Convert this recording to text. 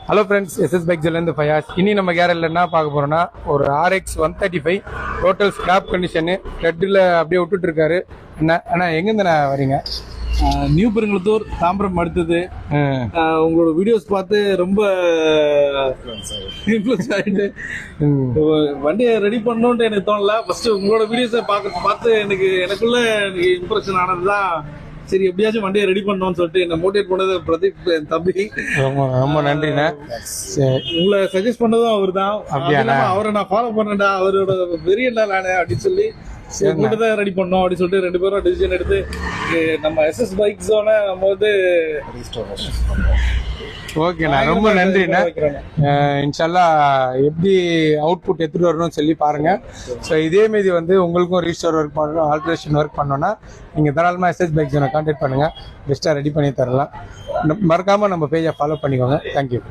Hello friends, SS பைக்ஸ்லேருந்து ஃபயாஸ். இனி நம்ம கேரளில் என்ன பார்க்க போகிறோம்னா, ஒரு RX 135 டோட்டல் ஸ்கிராப் கண்டிஷனு ரெட்டில் அப்படியே விட்டுட்ருக்காரு. அண்ணா எங்கேருந்துண்ணா வரீங்க? நியூ பெருங்குளத்தூர், தாம்பரம் அடுத்தது. உங்களோட வீடியோஸ் பார்த்து ரொம்ப இன்ஃப்ளூயன்ஸ் ஆகிட்டு வண்டியை ரெடி பண்ணணுன்ட்டு எனக்கு தோணல. ஃபர்ஸ்ட் உங்களோட வீடியோஸை பார்த்து எனக்குள்ள இம்ப்ரெஷன் ஆனதுதான். சரி, எப்படியாச்சும் வண்டியை ரெடி பண்ணணும்னு சொல்லிட்டு என்ன மோட்டிவேட் பண்ணது பிரதீப், என் தம்பி. ரொம்ப நன்றிண்ணா. உங்களை சஜஸ்ட் பண்ணதும் அவர் தான். அவரை நான் ஃபாலோ பண்ணேன்டா, அவரோட பெரிய நானு அப்படின்னு சொல்லி தான் ரெடி பண்ணோம் அப்படின்னு சொல்லிட்டு 2 பேரும் டிசிஷன் எடுத்து நம்ம எஸ்எஸ் பைக்ஸோட நம்ம வந்து ஓகேண்ணா, ரொம்ப நன்றிண்ணா. இன்ஷால்லா எப்படி அவுட்புட் எடுத்துகிட்டு வரணும்னு சொல்லி பாருங்கள். ஸோ இதேமாரி வந்து உங்களுக்கும் ரீஸ்டோர் ஒர்க் பண்ணணும், ஆல்ட்ரேஷன் ஒர்க் பண்ணோன்னா நீங்கள் தாராளமாக எஸ்எஸ் பைக்ஸோட கான்டாக்ட் பண்ணுங்கள். பெஸ்ட்டாக ரெடி பண்ணி தரலாம். மறக்காமல் நம்ம பேஜை ஃபாலோ பண்ணிக்கோங்க. தேங்க்யூ.